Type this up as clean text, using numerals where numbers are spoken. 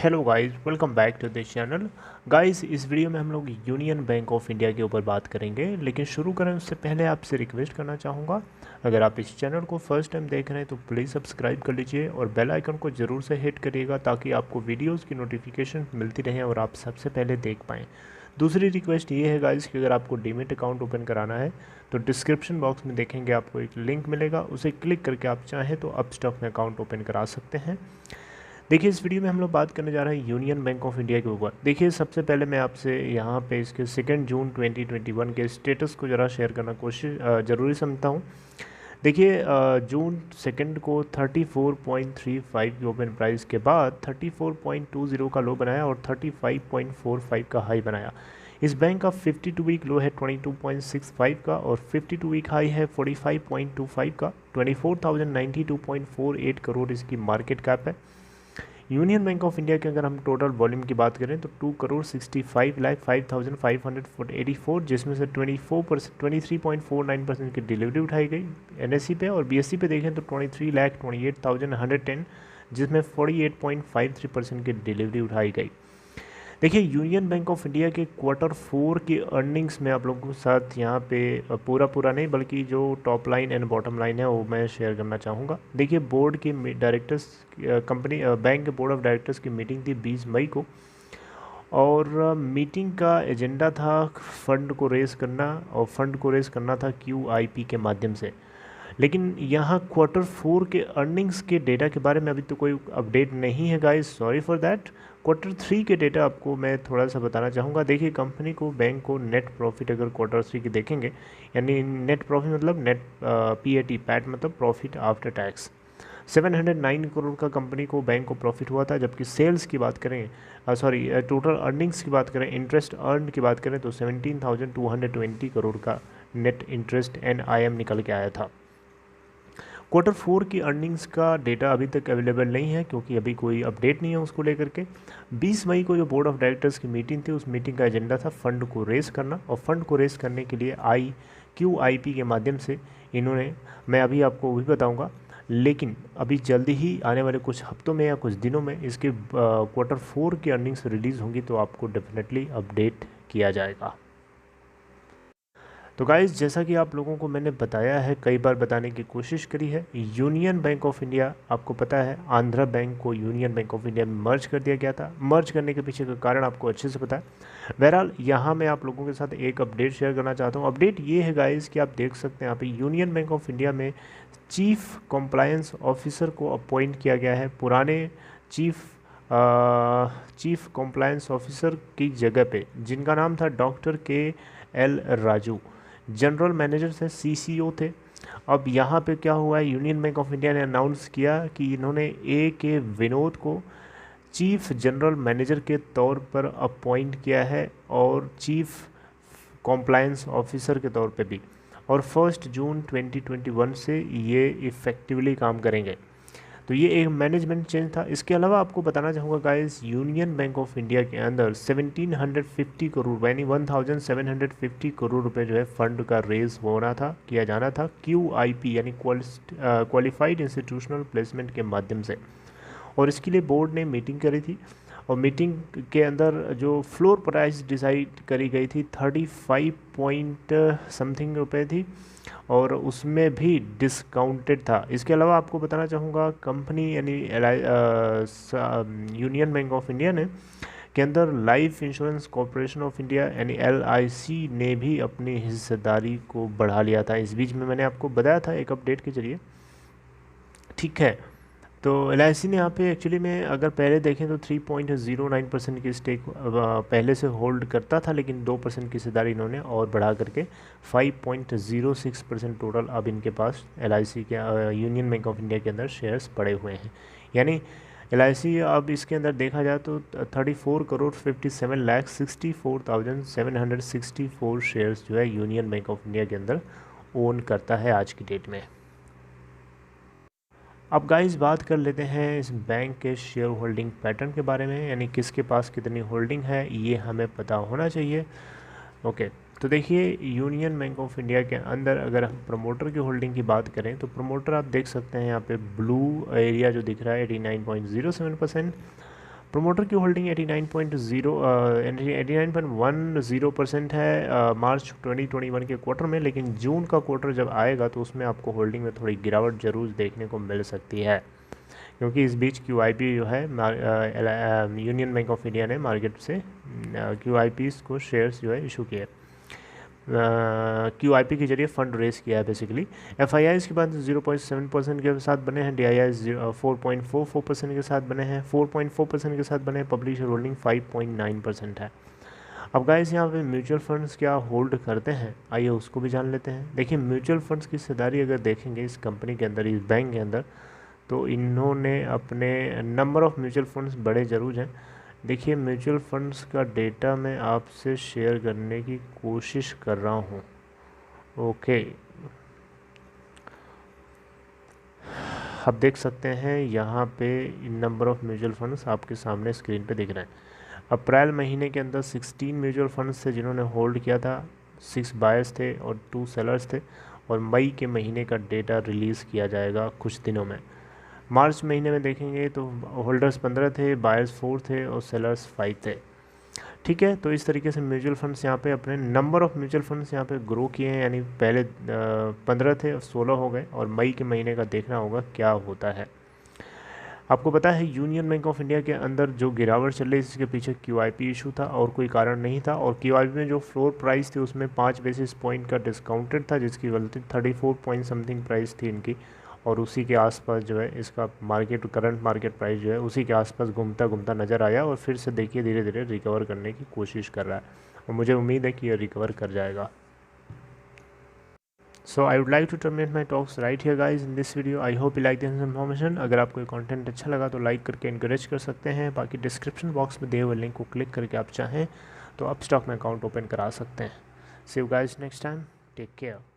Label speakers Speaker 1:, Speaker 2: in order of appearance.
Speaker 1: Hello guys, welcome back to this channel. Guys, इस video में हम लोग यूनियन बैंक ऑफ इंडिया के ऊपर बात करेंगे, लेकिन शुरू करें उससे पहले आपसे रिक्वेस्ट करना चाहूँगा, अगर आप इस चैनल को फर्स्ट टाइम देख रहे हैं तो प्लीज़ सब्सक्राइब कर लीजिए और बेल आइकन को ज़रूर से हिट करिएगा ताकि आपको वीडियोज़ की नोटिफिकेशन मिलती रहे और आप सबसे पहले देख पाएँ। दूसरी रिक्वेस्ट ये है गाइस कि अगर आपको डीमैट अकाउंट ओपन कराना है तो डिस्क्रिप्शन बॉक्स में देखेंगे आपको एक लिंक मिलेगा, उसे क्लिक करके आप चाहें तो अपस्टॉक में अकाउंट ओपन करा सकते हैं। देखिए, इस वीडियो में हम लोग बात करने जा रहे हैं यूनियन बैंक ऑफ इंडिया के ऊपर। देखिए, सबसे पहले मैं आपसे यहाँ पे इसके 2 जून 2021 के स्टेटस को ज़रा शेयर करना ज़रूरी समझता हूँ। देखिए, जून 2 को 34.35 की ओपन प्राइस के बाद 34.20 का लो बनाया और 35.45 का हाई बनाया। इस बैंक का 52 वीक लो है 22.65 का और 52 वीक हाई है 45.25 का। 24,092.48 करोड़ इसकी मार्केट कैप है। यूनियन बैंक ऑफ इंडिया के अगर हम टोटल वॉल्यूम की बात करें तो 2,65,05,584, जिसमें से 23.49% की डिलीवरी उठाई गई एनएससी पे, और बीएससी पे देखें तो 23,28,110, जिसमें 48.53% की डिलीवरी उठाई गई। देखिए, यूनियन बैंक ऑफ इंडिया के Q4 की अर्निंग्स में आप लोगों के साथ यहाँ पे पूरा नहीं बल्कि जो top line and bottom line है वो मैं शेयर करना चाहूँगा। देखिए, बोर्ड की डायरेक्टर्स बैंक के बोर्ड ऑफ डायरेक्टर्स की मीटिंग थी 20 मई को, और मीटिंग का एजेंडा था फंड को रेज़ करना, और फंड को रेज़ करना था QIP के माध्यम से। लेकिन यहाँ Q4 के अर्निंग्स के डेटा के बारे में अभी तो कोई अपडेट नहीं है guys, sorry for that. Q3 के डेटा आपको मैं थोड़ा सा बताना चाहूँगा। देखिए, कंपनी को, बैंक को नेट प्रॉफिट अगर Q3 की देखेंगे, यानी नेट प्रॉफिट मतलब नेट पैट मतलब प्रॉफिट आफ्टर टैक्स, 709 करोड़ का कंपनी को, बैंक को प्रॉफिट हुआ था। जबकि सेल्स की बात करें, टोटल अर्निंग्स की बात करें, इंटरेस्ट अर्न की बात करें तो 17,220 करोड़ का नेट इंटरेस्ट NIM निकल के आया था। Q4 की अर्निंग्स का डेटा अभी तक अवेलेबल नहीं है क्योंकि अभी कोई अपडेट नहीं है उसको लेकर के। 20 मई को जो बोर्ड ऑफ डायरेक्टर्स की मीटिंग थी, उस मीटिंग का एजेंडा था फंड को रेज़ करना, और फंड को रेज़ करने के लिए QIP के माध्यम से इन्होंने, मैं अभी आपको वो भी बताऊंगा, लेकिन अभी जल्दी ही आने वाले कुछ हफ्तों में या कुछ दिनों में इसके Q4 की अर्निंग्स रिलीज़ होंगी तो आपको डेफिनेटली अपडेट किया जाएगा। तो गाइज़, जैसा कि आप लोगों को मैंने बताया है, कई बार बताने की कोशिश करी है, यूनियन बैंक ऑफ इंडिया, आपको पता है आंध्रा बैंक को यूनियन बैंक ऑफ इंडिया में मर्ज कर दिया गया था। मर्ज करने के पीछे का कारण आपको अच्छे से पता है। बहरहाल, यहाँ मैं आप लोगों के साथ एक अपडेट शेयर करना चाहता हूँ। अपडेट ये है गाइज़ कि आप देख सकते हैं यहाँ पे यूनियन बैंक ऑफ इंडिया में चीफ कंप्लायंस ऑफिसर को अपॉइंट किया गया है। पुराने चीफ कंप्लायंस ऑफिसर की जगह पे, जिनका नाम था doctor KL Raju, general manager से CCO थे। अब यहाँ पे क्या हुआ है, यूनियन बैंक ऑफ इंडिया ने अनाउंस किया कि इन्होंने AK विनोद को चीफ जनरल मैनेजर के तौर पर अपॉइंट किया है और चीफ कॉम्प्लायंस ऑफिसर के तौर पे भी, और 1 जून 2021 से ये इफ़ेक्टिवली काम करेंगे। तो ये एक मैनेजमेंट चेंज था। इसके अलावा आपको बताना चाहूँगा guys, union bank of India के अंदर 1750 करोड़ यानी 1750 करोड़ रुपए जो है फंड का रेज होना था, किया जाना था QIP यानी क्वालिफाइड इंस्टीट्यूशनल प्लेसमेंट के माध्यम से, और इसके लिए बोर्ड ने मीटिंग करी थी, और मीटिंग के अंदर जो फ्लोर प्राइस डिसाइड करी गई थी 35 पॉइंट समथिंग रुपए थी, और उसमें भी डिस्काउंटेड था। इसके अलावा आपको बताना चाहूँगा, कंपनी यानी यूनियन बैंक ऑफ इंडिया ने के अंदर life insurance corporation of India यानी LIC ने भी अपनी हिस्सेदारी को बढ़ा लिया था। इस बीच में मैंने आपको बताया था एक अपडेट के जरिए, ठीक है। तो LIC ने यहाँ पे एक्चुअली में अगर पहले देखें तो 3.09% की स्टेक पहले से होल्ड करता था, लेकिन 2% की हिस्सेदारी इन्होंने और बढ़ा करके 5.06% टोटल अब इनके पास LIC के यूनियन बैंक ऑफ इंडिया के अंदर शेयर्स पड़े हुए हैं। यानी LIC अब इसके अंदर देखा जाए तो 34,57,64,764 शेयर्स जो है यूनियन बैंक ऑफ इंडिया के अंदर ओन करता है आज की डेट में। अब गाइस, बात कर लेते हैं इस बैंक के शेयर होल्डिंग पैटर्न के बारे में, यानी किसके पास कितनी होल्डिंग है ये हमें पता होना चाहिए। ओके, तो देखिए, यूनियन बैंक ऑफ इंडिया के अंदर अगर हम प्रमोटर की होल्डिंग की बात करें तो प्रमोटर आप देख सकते हैं यहाँ पे ब्लू एरिया जो दिख रहा है 89.07%, प्रोमोटर की होल्डिंग 89.10% है मार्च 2021 के क्वार्टर में, लेकिन जून का क्वार्टर जब आएगा तो उसमें आपको होल्डिंग में थोड़ी गिरावट जरूर देखने को मिल सकती है, क्योंकि इस बीच QIP जो है यूनियन बैंक ऑफ इंडिया ने मार्केट से QIPs को शेयर्स जो है इशू किए, QIP के जरिए फंड रेस किया है बेसिकली। FIIs की बात 0.7% के साथ बने हैं, DIIs 4.44% के साथ बने हैं, 4.4% के साथ बने हैं, पब्लिशर होल्डिंग 5.9% है। अब गाइस यहाँ पे म्यूचुअल फंड्स क्या होल्ड करते हैं, आइए उसको भी जान लेते हैं। देखिए म्यूचुअल फंड्स की हिस्सेदारी अगर देखेंगे इस कंपनी के अंदर, इस बैंक के अंदर, तो इन्होंने अपने नंबर ऑफ़ म्यूचुअल फंड्स बड़े ज़रूर हैं। देखिए म्यूचुअल फंड्स का डेटा मैं आपसे शेयर करने की कोशिश कर रहा हूँ। ओके, आप देख सकते हैं यहाँ पे नंबर ऑफ़ म्यूचुअल फंड्स आपके सामने स्क्रीन पे दिख रहे हैं। अप्रैल महीने के अंदर 16 म्यूचुअल फंड्स थे जिन्होंने होल्ड किया था, 6 बायर्स थे और 2 सेलर्स थे, और मई के महीने का डेटा रिलीज़ किया जाएगा कुछ दिनों में। मार्च महीने में देखेंगे तो होल्डर्स 15 थे, बायर्स 4 थे और सेलर्स 5 थे। ठीक है, तो इस तरीके से म्यूचुअल फंड्स यहाँ पे अपने नंबर ऑफ़ म्यूचुअल फंड्स यहाँ पे ग्रो किए हैं, यानी पहले 15 थे और 16 हो गए, और मई के महीने का देखना होगा क्या होता है। आपको पता है यूनियन बैंक ऑफ इंडिया के अंदर जो गिरावट चल रही है इसके पीछे QIP इशू था और कोई कारण नहीं था, और QIP में जो फ्लोर प्राइस थी उसमें 5 बेसिस पॉइंट का डिस्काउंटेड था, जिसकी गलती 34 पॉइंट समथिंग प्राइस थी इनकी, और उसी के आसपास जो है इसका करंट मार्केट प्राइस जो है उसी के आसपास घूमता घूमता नज़र आया, और फिर से देखिए धीरे धीरे रिकवर करने की कोशिश कर रहा है, और मुझे उम्मीद है कि ये रिकवर कर जाएगा। So I would like to terminate my talks right here guys in this video. I hope you like this information. अगर आपको ये कंटेंट अच्छा लगा तो लाइक करके इनकरेज कर सकते हैं, बाकी डिस्क्रिप्शन बॉक्स में दिए हुए लिंक को क्लिक करके आप चाहें तो आप स्टॉक में अकाउंट ओपन करा सकते हैं। See you guys next time. Take care.